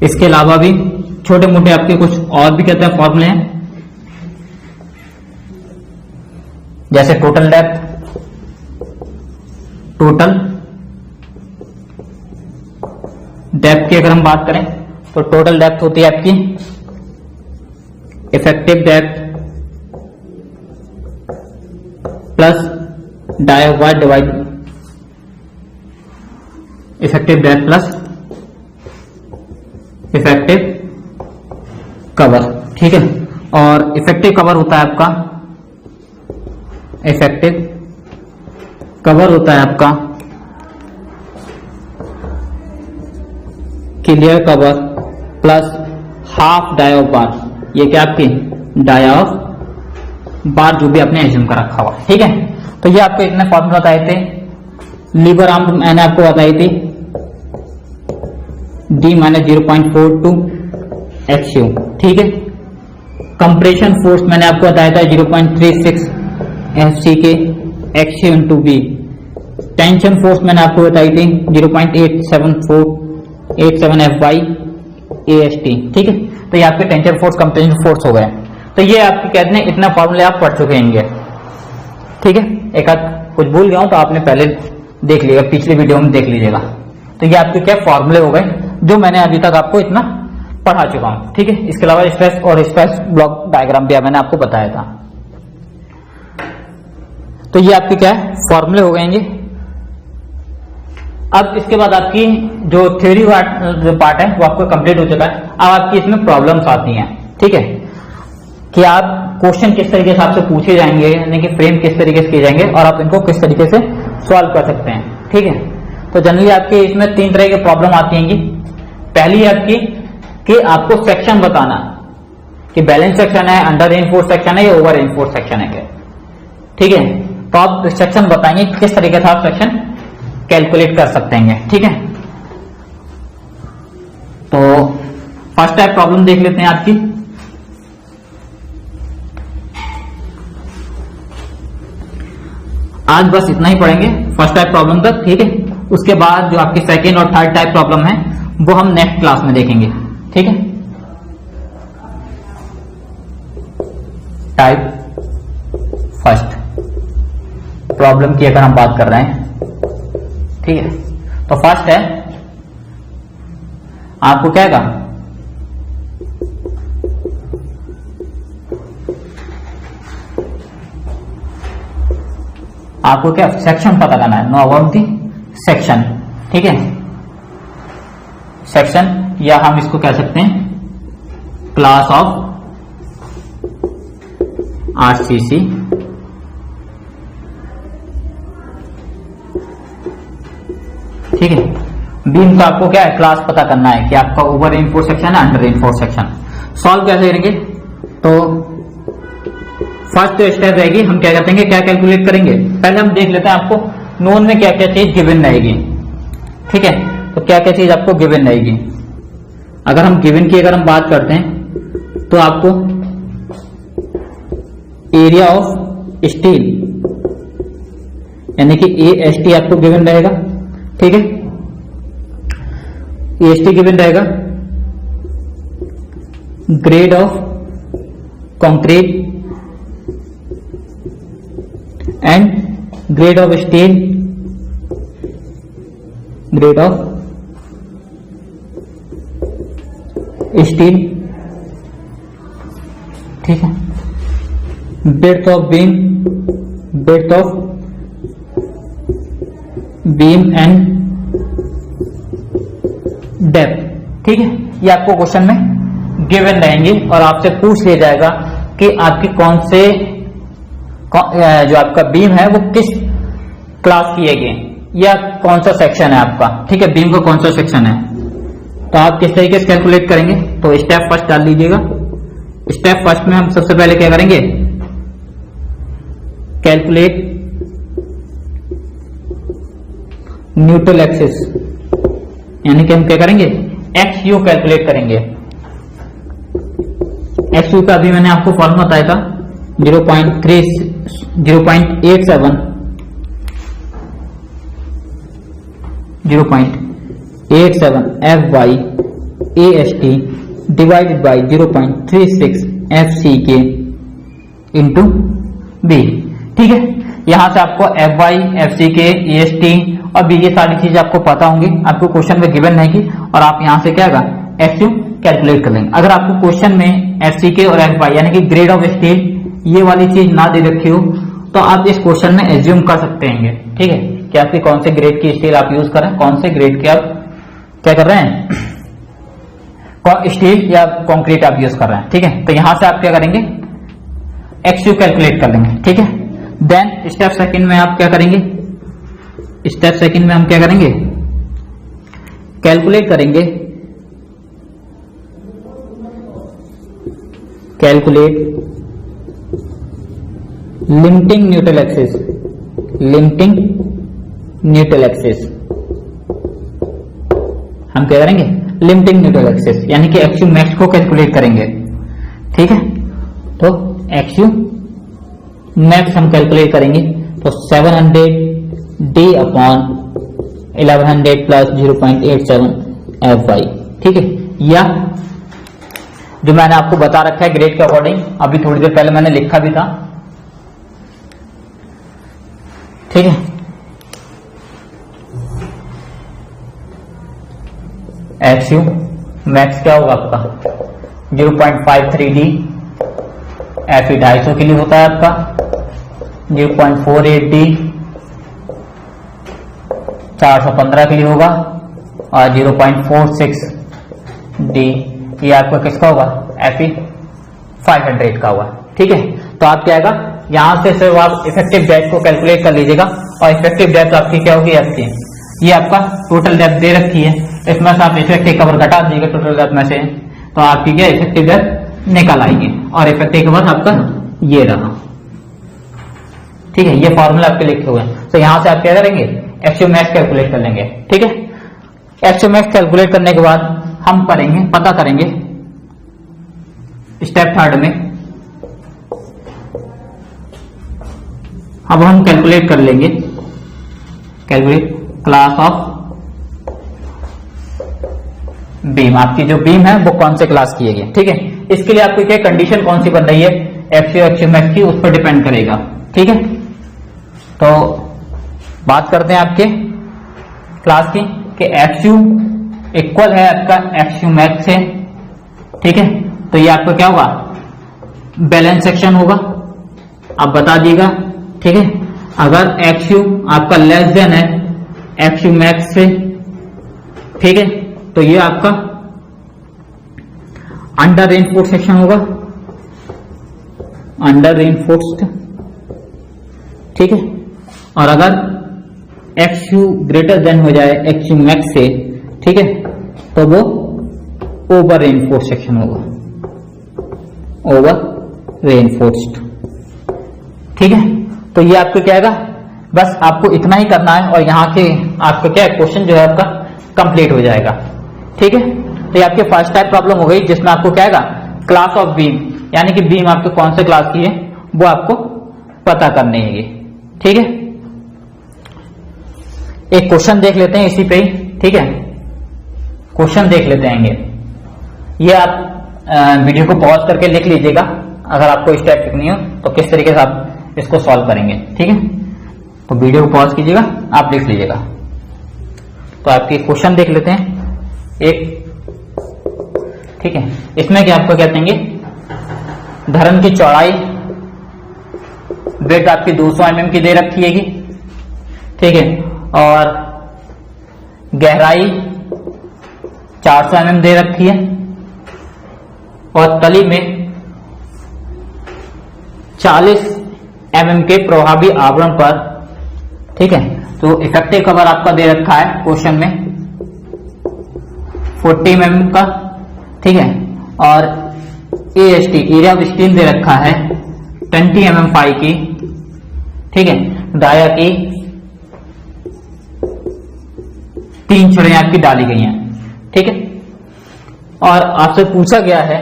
इसके अलावा भी छोटे मोटे आपके कुछ और भी कहते हैं फॉर्मूले हैं, जैसे टोटल डेप्थ, की अगर हम बात करें तो टोटल डेप्थ होती है आपकी इफेक्टिव डेप्थ प्लस डायोवाइड divide effective depth plus effective cover. ठीक है, और इफेक्टिव कवर होता है आपका, इफेक्टिव कवर होता है आपका clear cover plus half dia of bar. ये क्या आपकी डाई ऑफ बार जो भी आपने एज्यूम कर रखा हुआ। ठीक है, तो ये आपको इतने फॉर्मूला बताए थे। लीवर आर्म मैंने आपको बताई थी D माइनस 0.42 XU। ठीक है, कंप्रेशन फोर्स मैंने आपको बताया था 0.36 FCK XU into V। Tension force मैंने आपको बताई थी 0.87 FY AST। ठीक है, तो ये आपके टेंशन फोर्स, कंप्रेशन फोर्स हो गए। तो ये आपके कहते हैं इतना फॉर्मूले आप पढ़ चुके होंगे। ठीक है, एक आध कुछ भूल गया हूं तो आपने पहले देख लिएगा, पिछली वीडियो में देख लीजिएगा। तो ये आपके क्या फॉर्मूले हो गए जो मैंने अभी तक आपको इतना पढ़ा चुका हूं। ठीक है, इसके अलावा स्ट्रेस और स्ट्रेस ब्लॉक डायग्राम भी मैंने आपको बताया था। तो ये आपके क्या है फॉर्मूले हो गएंगे। अब इसके बाद आपकी जो थ्योरी पार्ट है वो आपको कंप्लीट हो चुका है। अब आपकी इसमें प्रॉब्लम्स आती हैं। ठीक है, कि आप क्वेश्चन किस तरीके से आपसे पूछे जाएंगे, यानी कि फ्रेम किस तरीके से किए जाएंगे और आप इनको किस तरीके से सॉल्व कर सकते हैं। ठीक है, तो जनरली आपके इसमें 3 तरह की प्रॉब्लम आती हैं। पहली है आपकी कि आपको सेक्शन बताना कि बैलेंस सेक्शन है, अंडर रेनफोर्स सेक्शन है या ओवर रेनफोर्स सेक्शन है क्या, ठीक है। तो आप सेक्शन बताएंगे किस तरीके से आप सेक्शन कैलकुलेट कर सकते हैं, ठीक है। तो फर्स्ट टाइप प्रॉब्लम देख लेते हैं आपकी। आज बस इतना ही पढ़ेंगे फर्स्ट टाइप प्रॉब्लम तक, ठीक है। उसके बाद जो आपकी सेकेंड और थर्ड टाइप प्रॉब्लम है वो हम नेक्स्ट क्लास में देखेंगे, ठीक है। टाइप फर्स्ट प्रॉब्लम की अगर हम बात कर रहे हैं, ठीक है, तो फर्स्ट है आपको क्या है, आपको क्या सेक्शन पता करना है, नो अबाउट दी सेक्शन, ठीक है। सेक्शन या हम इसको कह सकते हैं क्लास ऑफ आरसीसी, ठीक है। बीम का आपको क्या है क्लास पता करना है कि आपका ओवर रेनफोर्स सेक्शन है, अंडर रेनफोर्स सेक्शन। सॉल्व कैसे करेंगे, तो फर्स्ट स्टेप रहेगी, हम क्या करते हैं, क्या कैलकुलेट करेंगे। पहले हम देख लेते हैं आपको नोन में क्या क्या चीज गिवन रहेगी, ठीक है। तो क्या क्या चीज आपको गिवन रहेगी। अगर हम गिवन की अगर हम बात करते हैं तो आपको एरिया ऑफ स्टील यानी कि AST आपको गिवन रहेगा, ठीक है। AST गिवन रहेगा। Grade of concrete and grade of steel, grade of steel, ठीक है। Breadth of beam, breadth of beam and depth, ठीक है। ये आपको क्वेश्चन में गिवन रहेंगे और आपसे पूछ लिया जाएगा कि आपकी कौन से जो आपका बीम है वो किस क्लास की है या कौन सा सेक्शन है आपका, ठीक है। बीम का कौन सा सेक्शन है, तो आप किस तरीके से कैलकुलेट करेंगे। तो स्टेप फर्स्ट डाल लीजिएगा। स्टेप फर्स्ट में हम सबसे पहले क्या करेंगे, कैलकुलेट न्यूट्रल एक्सिस, यानी कि हम क्या करेंगे XU कैलकुलेट करेंगे। XU का अभी मैंने आपको फॉर्मूला बताया था 0.87 FY/AST divided by 0.36 FCK into B, ठीक है। यहां से आपको FY, FCK, AST और B ये सारी चीजें आपको पता होंगी, आपको क्वेश्चन में गिवन रहेगी और आप यहां से क्या होगा XU कैलकुलेट कर लेंगे। अगर आपको क्वेश्चन में FCK और FY यानी कि ग्रेड ऑफ स्टील ये वाली चीज ना दे रखी हो तो आप इस क्वेश्चन में एज्यूम कर सकते हैं, ठीक है, कि आपकी कौन से ग्रेड की स्टील आप यूज कर रहे हैं, कौन से ग्रेड के आप क्या कर रहे हैं, स्टील या कंक्रीट आप यूज कर रहे हैं, ठीक है। तो यहां से आप क्या करेंगे XU कैलकुलेट कर लेंगे, ठीक है। देन स्टेप सेकंड में आप क्या करेंगे, स्टेप सेकंड में हम क्या करेंगे, कैलकुलेट करेंगे, calculate limiting neutral axis, limiting neutral axis. हम क्या करेंगे लिमिटिंग न्यूट्रल एक्सिस यानी कि XU मैक्स को कैलकुलेट करेंगे, ठीक है। तो XU मैक्स हम कैलकुलेट करेंगे तो 700D अपॉन 1100 प्लस 0.87 FY, ठीक है। या जो मैंने आपको बता रखा है ग्रेड के अकॉर्डिंग, अभी थोड़ी देर पहले मैंने लिखा भी था, ठीक है। XU मैक्स क्या होगा आपका 0.53D, FE 250 के लिए होता है आपका 0.48D 415 के लिए होगा और 0.46D ये आपका किसका होगा FE 500 का होगा, ठीक है। तो आप क्या आएगा यहां से सिर्फ आप इफेक्टिव डेप्थ को कैलकुलेट कर लीजिएगा और इफेक्टिव डेप्थ आपकी क्या होगी FC, ये आपका टोटल डेप्थ दे रखी है, इसमें से आप इफेक्टिव कवर घटा दीजिएगा टोटल डेप्थ में से, तो आपकी क्या इफेक्टिव डेप्थ निकल आएगी। और इफेक्टिव कवर आपका ये रहा, ठीक है। ये फॉर्मूला आपके लिखे हुए हैं। तो यहां से आप क्या करेंगे, एक्सयू मैक्स कैलकुलेट कर लेंगे, ठीक है। एक्सयू मैक्स कैलकुलेट करने के बाद हम करेंगे, पता करेंगे स्टेप थर्ड में, अब हम कैलकुलेट कर लेंगे, कैलकुलेट क्लास ऑफ बीम, आपकी जो बीम है वो कौन से क्लास की है, ठीक है। इसके लिए आपकी क्या कंडीशन कौन सी बन रही है, एक्सयू एक्सयू मैक्स की, उस पर डिपेंड करेगा, ठीक है। तो बात करते हैं आपके क्लास की कि एक्सयू इक्वल है आपका एक्सयू मैक्स से, ठीक है। तो ये आपका क्या होगा, बैलेंस सेक्शन होगा, आप बता दिएगा, ठीक है। अगर एक्सयू आपका लेस देन है एक्सयू मैक्स से, ठीक है, तो ये आपका अंडर रेनफोर्स सेक्शन होगा, अंडर रेनफोर्स्ड, ठीक है। और अगर एक्सयू ग्रेटर देन हो जाए एक्सयू मैक्स से, ठीक है, तो वो ओवर रेनफोर्स सेक्शन होगा, ओवर रेनफोर्स्ड, ठीक है। तो ये आपको क्या आएगा, बस आपको इतना ही करना है और यहाँ के आपका क्या क्वेश्चन जो है आपका कंप्लीट हो जाएगा, ठीक है। तो ये आपके फर्स्ट टाइप प्रॉब्लम हो गई जिसमें आपको क्या आएगा, क्लास ऑफ बीम, यानी कि बीम आपके कौन से क्लास की है वो आपको पता करनी है, ठीक है। एक क्वेश्चन देख लेते हैं इसी पे ही, ठीक है। क्वेश्चन देख लेते हैं ये आप वीडियो को पॉज करके लिख लीजिएगा, अगर आपको स्टेप लिखनी हो तो किस तरीके से आप इसको सॉल्व करेंगे, ठीक है। तो वीडियो को पॉज कीजिएगा, आप लिख लीजिएगा। तो आपके क्वेश्चन देख लेते हैं एक, ठीक है। इसमें क्या आपको कहते हैं, धरन की चौड़ाई ब्रेड आपकी 200 mm की दे रखी है, ठीक है, और गहराई 400 mm दे रखी है, और तली में 40 mm के प्रभावी आवरण पर, ठीक है। तो इफेक्टिव कवर आपका दे रखा है क्वेश्चन में 40 mm का, ठीक है, और AST एरिया ऑफ स्टील दे रखा है 20 mm फाई की, ठीक है। डाया की 3 छड़ें आपकी डाली गई हैं, ठीक है। और आपसे पूछा गया है,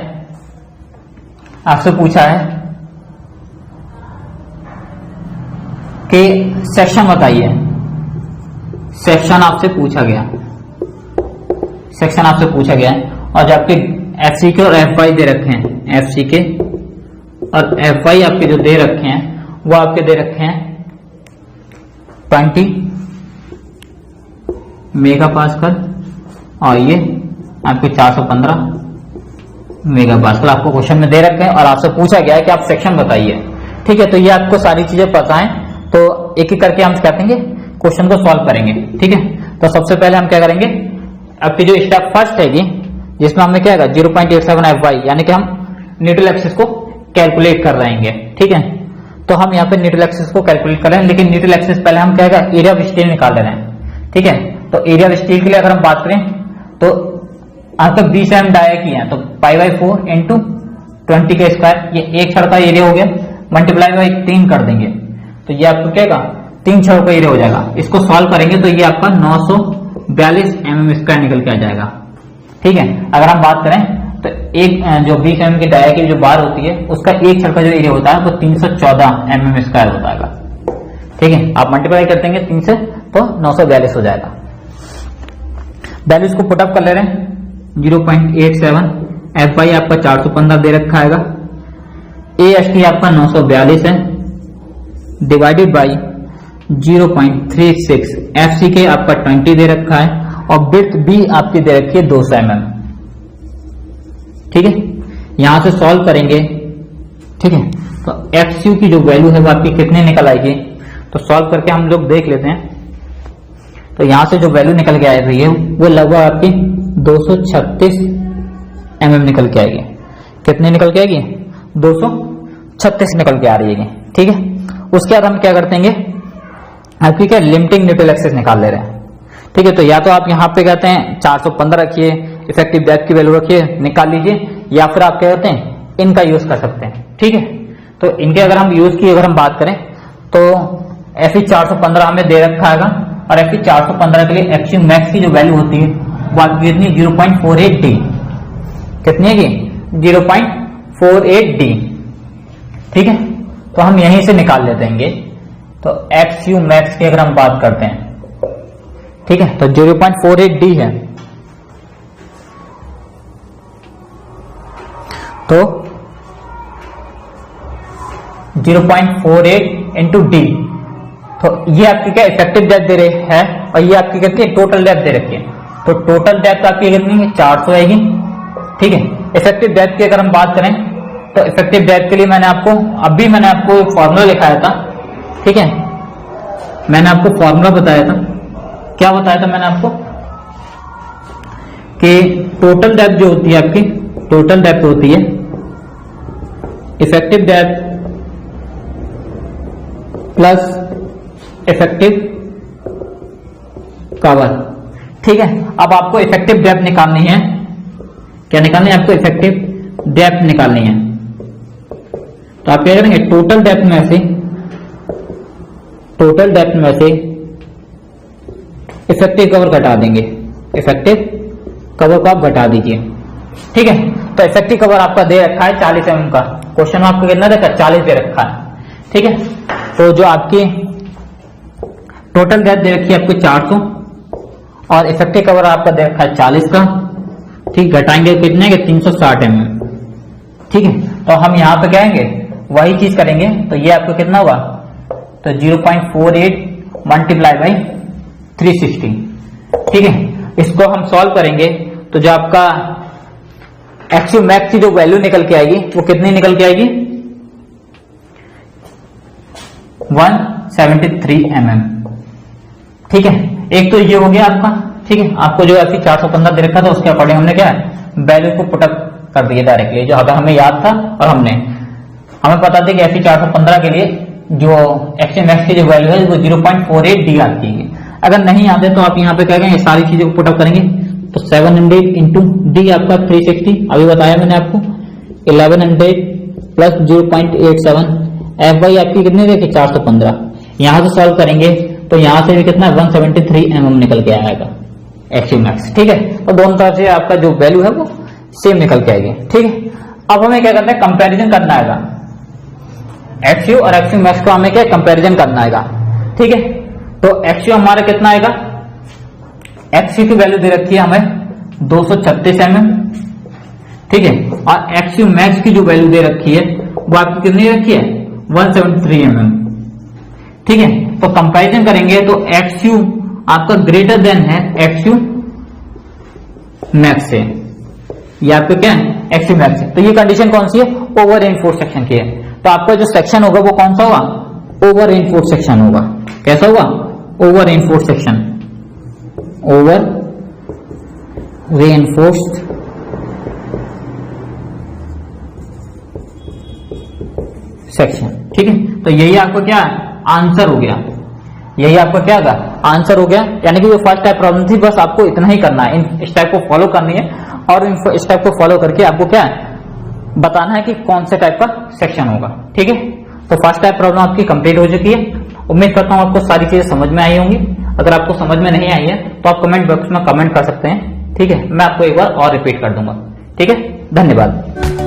आपसे पूछा है कि सेक्शन बताइए, सेक्शन आपसे पूछा गया, सेक्शन आपसे पूछा गया है, और जो आपके FC के और FY दे रखे हैं, FC के और FY आपके जो दे रखे हैं वो आपके दे रखे हैं 20 मेगापास्कल, और ये आपके 415 मेगापास्कल आपको क्वेश्चन में दे रखे हैं, और आपसे पूछा गया है कि आप सेक्शन बताइए, ठीक है। तो ये आपको सारी चीजें पता है, तो एक एक करके हम क्या करेंगे, क्वेश्चन को सॉल्व करेंगे, ठीक है। तो सबसे पहले हम क्या करेंगे, आपकी जो स्टेप फर्स्ट है जिसमें हमने क्या 0.87 FY, यानी कि हम न्यूट्रल एक्सिस को कैलकुलेट कर रहे हैं, ठीक है। तो हम यहाँ पे न्यूट्रल एक्सिस को कैलकुलेट कर रहे हैं, लेकिन न्यूट्रल एक्सिस पहले हम क्या एरिया ऑफ स्टील निकाल रहे हैं, ठीक है। तो एरिया ऑफ स्टील के लिए अगर हम बात करें तो आज तक 20 mm डाया की है, तो π/4 इंटू 20 के स्क्वायर, ये एक छड़ का एरिया हो गया, मल्टीप्लाई बाई 3 कर देंगे, तो ये आपको क्या 3 छड़ों का एरिया हो जाएगा। इसको सॉल्व करेंगे तो ये आपका 942 mm स्क्वायर निकल के आ जाएगा, ठीक है। अगर हम बात करें तो एक जो 20 mm की डाया की जो बार होती है उसका एक छड़ का जो एरिया होता है वो 314 mm स्क्वायर होता है, ठीक है। आप मल्टीप्लाई कर देंगे 3 से तो 942 हो जाएगा। वैल्यूज को पुटअप कर ले रहे हैं, 0.87 FY आपका 415 दे रखा है, AST आपका 942 है, डिवाइडेड बाई 0.36 FCK आपका 20 दे रखा है, और विड्थ भी आपकी दे रखी है 200 mm, ठीक है। यहां से सॉल्व करेंगे, ठीक है। तो XU की जो वैल्यू है वो आपकी कितने निकल आएगी, तो सॉल्व करके हम लोग देख लेते हैं। तो यहां से जो वैल्यू निकल के आ रही है वो लगभग आपकी 236 mm निकल के आएगी। कितने निकल के आएगी, 236 निकल के आ रही है, ठीक है। उसके बाद हम क्या करते हैं, आपकी क्या लिमिटिंग न्यूट्रल एक्सिस निकाल ले रहे हैं, ठीक है, तो या तो आप यहाँ पे कहते हैं 415 रखिए, इफेक्टिव डेप्थ की वैल्यू रखिए, निकाल लीजिए, या फिर आप क्या कहते हैं इनका यूज कर सकते हैं। ठीक है, तो इनके अगर हम यूज की अगर हम बात करें तो Fe 415 हमें दे रखा है और Fe 415 के लिए एक्चुअल मैक्स की जो वैल्यू होती है वो आपकी कितनी 0.48 डी, कितनी है कि 0.48 डी। ठीक है, तो हम यहीं से निकाल लेते हैं। तो एक्स यू मैक्स की अगर हम बात करते हैं, ठीक है, तो 0.48 डी है, तो 0.48 इंटू डी, तो ये आपकी क्या इफेक्टिव डेप्थ दे रही है और ये आपकी कितनी टोटल डेप्थ दे रखी है। तो टोटल डेप्थ आपकी कितनी है 400 आएगी। ठीक है, इफेक्टिव डेप्थ की अगर हम बात करें तो इफेक्टिव डेप्थ के लिए मैंने आपको एक फॉर्मूला लिखाया था। ठीक है, मैंने आपको फॉर्मूला बताया था, क्या बताया था मैंने आपको कि टोटल डेप्थ जो होती है आपकी, टोटल डेप्थ होती है effective depth plus effective cover. ठीक है, अब आपको इफेक्टिव डेप्थ निकालनी है, क्या निकालनी है आपको इफेक्टिव डेप्थ निकालनी है। तो आप क्या करेंगे टोटल डेप्थ में से इफेक्टिव कवर घटा देंगे, इफेक्टिव कवर को आप घटा दीजिए। ठीक है, तो इफेक्टिव कवर आपका दे रखा है 40 mm का, क्वेश्चन में आपको कितना देखा 40 दे रखा है। ठीक है, तो जो आपकी टोटल डेप्थ दे रखी है आपको 400 और इफेक्टिव कवर आपका दे रखा है 40 का। ठीक, घटाएंगे कितने के 360 mm। ठीक है, तो हम यहाँ पे कहेंगे वही चीज करेंगे, तो ये आपको कितना हुआ तो 0.48 मल्टीप्लाई बाई 360। ठीक है, इसको हम सॉल्व करेंगे तो जो आपका एक्चुअल मैक्स की जो वैल्यू निकल के आएगी वो कितनी निकल के आएगी 173 mm। ठीक है, एक तो ये हो गया आपका। ठीक है, आपको जो Fe 415 दे रखा था उसके अकॉर्डिंग हमने क्या वैल्यू को पुटअप कर दिया डायरेक्टली, जो अगर हमें याद था और हमें पता था कि Fe 415 के लिए जो एक्चुअल मैक्स की जो वैल्यू है वो 0.48 डी आती है। अगर नहीं याद है तो आप यहाँ पे क्या करेंगे सारी चीजों को पुटअप करेंगे, तो 700 इंटू डी आपका 360, अभी बताया मैंने आपको 1100 प्लस 0.87, एफ वाई आपकी कितनी देखिए 415। यहां से सॉल्व करेंगे तो यहां से भी कितना 173 mm निकल के आएगा एक्चुअल मैक्स। ठीक है, तो दोनों तरफ से आपका जो वैल्यू है वो सेम निकल के आएगी। ठीक है, अब हमें क्या करना है कंपैरिजन करना आएगा, एक्सयू और एक्सयू मैक्स को हमें क्या कंपैरिजन करना आएगा। ठीक है, तो एक्सयू हमारा कितना आएगा, एक्सयू की वैल्यू दे रखी है हमें 236 mm। ठीक है, और एक्सयू मैक्स की जो वैल्यू दे रखी है वो आपकी कितनी रखी है 173 mm। ठीक है, तो कंपैरिजन करेंगे तो एक्सयू आपका ग्रेटर देन है एक्सयू मैक्स से, ये आपका क्या है एक्सयू मैक्स से। तो ये कंडीशन कौन सी है ओवर रेनफोर्स सेक्शन की है। तो आपका जो सेक्शन होगा वो कौन सा होगा ओवर रेनफोर्स सेक्शन होगा। कैसा होगा over reinforce section, over reinforced section. ठीक है, तो यही आपको क्या आंसर हो गया, यही आपका क्या होगा आंसर हो गया। यानी कि जो फर्स्ट टाइप प्रॉब्लम थी बस आपको इतना ही करना है, इस टाइप को फॉलो करनी है और इस टाइप को फॉलो करके आपको क्या बताना है कि कौन से टाइप का सेक्शन होगा। ठीक है, तो फर्स्ट टाइप प्रॉब्लम आपकी कंप्लीट हो चुकी है। उम्मीद करता हूं आपको सारी चीजें समझ में आई होंगी। अगर आपको समझ में नहीं आई है तो आप कमेंट बॉक्स में कमेंट कर सकते हैं। ठीक है, मैं आपको एक बार और रिपीट कर दूंगा। ठीक है, धन्यवाद।